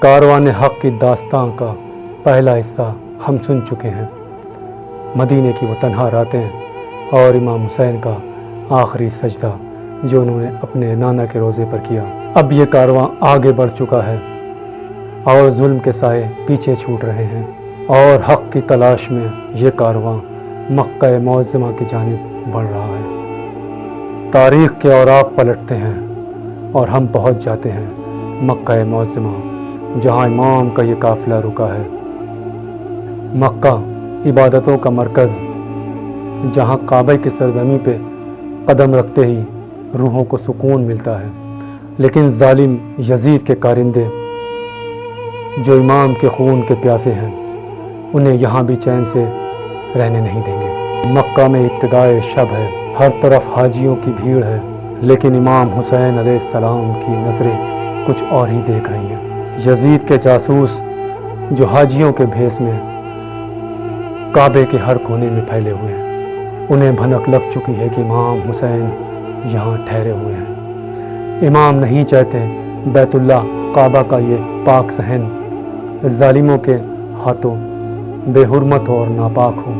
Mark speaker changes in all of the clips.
Speaker 1: کاروان حق کی داستان کا پہلا حصہ ہم سن چکے ہیں، مدینے کی وہ تنہا راتیں اور امام حسین کا آخری سجدہ جو انہوں نے اپنے نانا کے روضے پر کیا۔ اب یہ کارواں آگے بڑھ چکا ہے اور ظلم کے سائے پیچھے چھوٹ رہے ہیں، اور حق کی تلاش میں یہ کارواں مکہ معظمہ کی جانب بڑھ رہا ہے۔ تاریخ کے اوراق پلٹتے ہیں اور ہم پہنچ جاتے ہیں مکہ معظمہ، جہاں امام کا یہ قافلہ رکا ہے۔ مکہ عبادتوں کا مرکز، جہاں کعبہ کی سرزمین پہ قدم رکھتے ہی روحوں کو سکون ملتا ہے، لیکن ظالم یزید کے کارندے جو امام کے خون کے پیاسے ہیں انہیں یہاں بھی چین سے رہنے نہیں دیں گے۔ مکہ میں ابتدائے شب ہے، ہر طرف حاجیوں کی بھیڑ ہے، لیکن امام حسین علیہ السلام کی نظریں کچھ اور ہی دیکھ رہی ہیں۔ یزید کے جاسوس جو حاجیوں کے بھیس میں کعبے کے ہر کونے میں پھیلے ہوئے ہیں، انہیں بھنک لگ چکی ہے کہ امام حسین یہاں ٹھہرے ہوئے ہیں۔ امام نہیں چاہتے بیت اللہ کعبہ کا یہ پاک صحن ظالموں کے ہاتھوں بے حرمت اور ناپاک ہو۔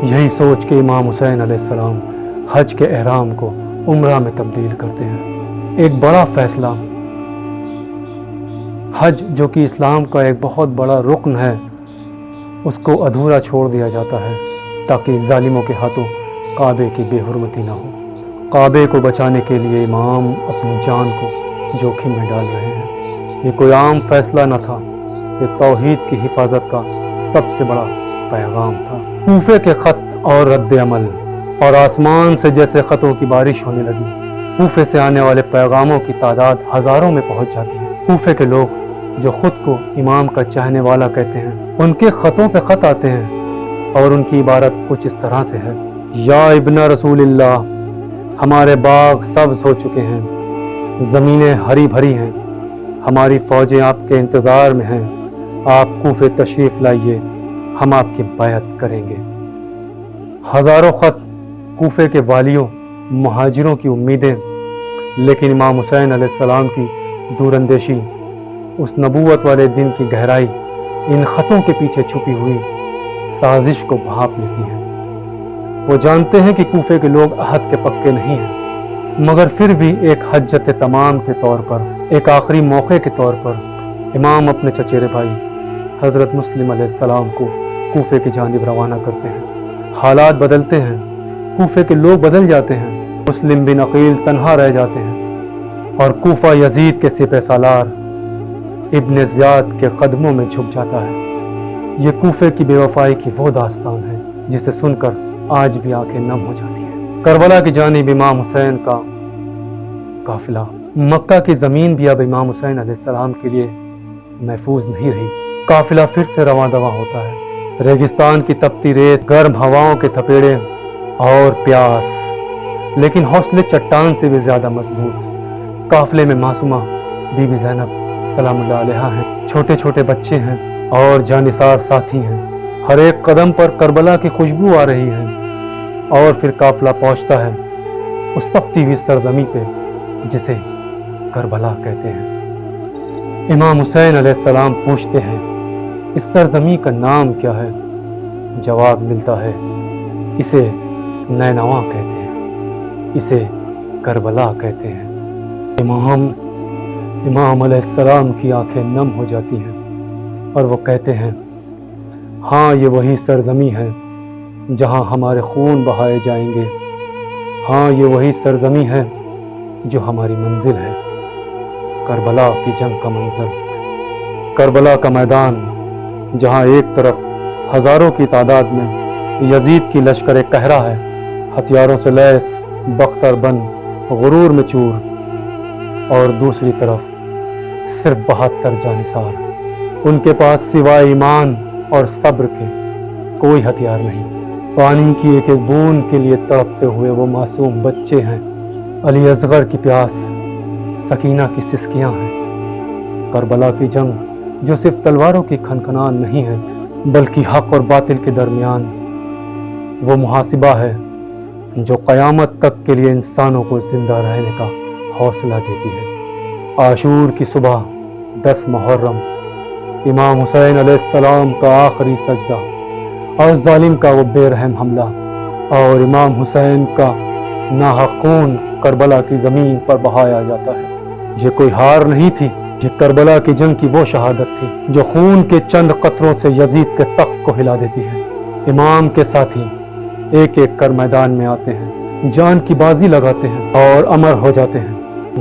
Speaker 1: یہی سوچ کے امام حسین علیہ السلام حج کے احرام کو عمرہ میں تبدیل کرتے ہیں۔ ایک بڑا فیصلہ، حج جو کہ اسلام کا ایک بہت بڑا رکن ہے، اس کو ادھورا چھوڑ دیا جاتا ہے تاکہ ظالموں کے ہاتھوں کعبے کی بے حرمتی نہ ہو۔ کعبے کو بچانے کے لیے امام اپنی جان کو جوخم میں ڈال رہے ہیں۔ یہ کوئی عام فیصلہ نہ تھا، یہ توحید کی حفاظت کا سب سے بڑا پیغام تھا۔ کوفے کے خط اور رد عمل، اور آسمان سے جیسے خطوں کی بارش ہونے لگی۔ کوفے سے آنے والے پیغاموں کی تعداد ہزاروں میں پہنچ جاتی ہے۔ کوفے کے لوگ جو خود کو امام کا چاہنے والا کہتے ہیں، ان کے خطوں پہ خط آتے ہیں اور ان کی عبارت کچھ اس طرح سے ہے: یا ابن رسول اللہ، ہمارے باغ سبز ہو چکے ہیں، زمینیں ہری بھری ہیں، ہماری فوجیں آپ کے انتظار میں ہیں، آپ کوفے تشریف لائیے، ہم آپ کی بیعت کریں گے۔ ہزاروں خط کوفے کے والیوں مہاجروں کی امیدیں، لیکن امام حسین علیہ السلام کی دوراندیشی، اس نبوت والے دن کی گہرائی ان خطوں کے پیچھے چھپی ہوئی سازش کو بھانپ لیتی ہے۔ وہ جانتے ہیں کہ کوفے کے لوگ عہد کے پکے نہیں ہیں، مگر پھر بھی ایک حجت تمام کے طور پر، ایک آخری موقع کے طور پر، امام اپنے چچیرے بھائی حضرت مسلم علیہ السلام کو کوفے کی جانب روانہ کرتے ہیں۔ حالات بدلتے ہیں، کوفے کے لوگ بدل جاتے ہیں، مسلم بن عقیل تنہا رہ جاتے ہیں، اور کوفہ یزید کے سپہ سالار ابن زیاد کے قدموں میں جھک جاتا ہے۔ یہ کوفے کی بے وفائی کی وہ داستان ہے جسے سن کر آج بھی آنکھیں نم ہو جاتی ہیں۔ کربلا کی جانب امام حسین کا قافلہ، مکہ کی زمین بھی اب امام حسین علیہ السلام کے لیے محفوظ نہیں رہی۔ قافلہ پھر سے رواں دواں ہوتا ہے، ریگستان کی تپتی ریت، گرم ہواؤں کے تھپیڑے اور پیاس، لیکن حوصلے چٹان سے بھی زیادہ مضبوط۔ قافلے میں معصومہ بی بی زینب سلام اللہ علیہا ہیں، چھوٹے چھوٹے بچے ہیں اور جانثار ساتھی ہیں۔ ہر ایک قدم پر کربلا کی خوشبو آ رہی ہے، اور پھر قافلہ پہنچتا ہے اس تپتی ہوئی سرزمین پہ جسے کربلا کہتے ہیں۔ امام حسین علیہ السلام پوچھتے ہیں، اس سرزمین کا نام کیا ہے؟ جواب ملتا ہے، اسے نینوا کہتے ہیں، اسے کربلا کہتے ہیں۔ امام علیہ السلام کی آنکھیں نم ہو جاتی ہیں اور وہ کہتے ہیں، ہاں یہ وہی سرزمین ہے جہاں ہمارے خون بہائے جائیں گے، ہاں یہ وہی سرزمین ہے جو ہماری منزل ہے۔ کربلا کی جنگ کا منظر، کربلا کا میدان، جہاں ایک طرف ہزاروں کی تعداد میں یزید کی لشکر قہرہ ہے، ہتھیاروں سے لیس، بختر بند، غرور میں چور، اور دوسری طرف صرف 72 جانثار، ان کے پاس سوائے ایمان اور صبر کے کوئی ہتھیار نہیں۔ پانی کی ایک ایک بوند کے لیے تڑپتے ہوئے وہ معصوم بچے ہیں، علی اصغر کی پیاس، سکینہ کی سسکیاں ہیں۔ کربلا کی جنگ جو صرف تلواروں کی کھنکھنان نہیں ہے، بلکہ حق اور باطل کے درمیان وہ محاسبہ ہے جو قیامت تک کے لیے انسانوں کو زندہ رہنے کا حوصلہ دیتی ہے۔ عاشور کی صبح 10 محرم امام حسین علیہ السلام کا آخری سجدہ اور ظالم کا وہ بے رحم حملہ اور امام حسین کا ناحق خون کربلا کی زمین پر بہایا جاتا ہے۔ یہ کوئی ہار نہیں تھی، یہ کربلا کی جنگ کی وہ شہادت تھی جو خون کے چند قطروں سے یزید کے تخت کو ہلا دیتی ہے۔ امام کے ساتھی ایک ایک کر میدان میں آتے ہیں، جان کی بازی لگاتے ہیں اور امر ہو جاتے ہیں۔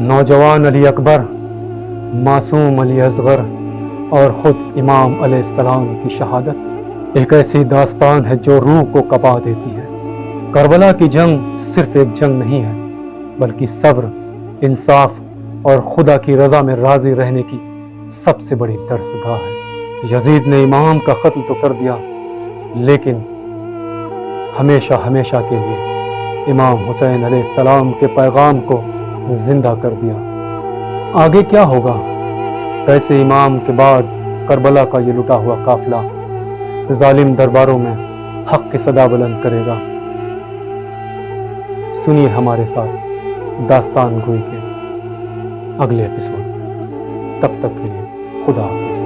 Speaker 1: نوجوان علی اکبر، معصوم علی اصغر اور خود امام علیہ السلام کی شہادت ایک ایسی داستان ہے جو روح کو کپا دیتی ہے۔ کربلا کی جنگ صرف ایک جنگ نہیں ہے بلکہ صبر، انصاف اور خدا کی رضا میں راضی رہنے کی سب سے بڑی درس گاہ ہے۔ یزید نے امام کا قتل تو کر دیا لیکن ہمیشہ ہمیشہ کے لیے امام حسین علیہ السلام کے پیغام کو زندہ کر دیا۔ آگے کیا ہوگا؟ کیسے امام کے بعد کربلا کا یہ لٹا ہوا قافلہ ظالم درباروں میں حق کی صدا بلند کرے گا؟ سنیے ہمارے ساتھ داستان گوئی کے اگلے ایپیسوڈ میں۔ تب تک کے لیے خدا حافظ۔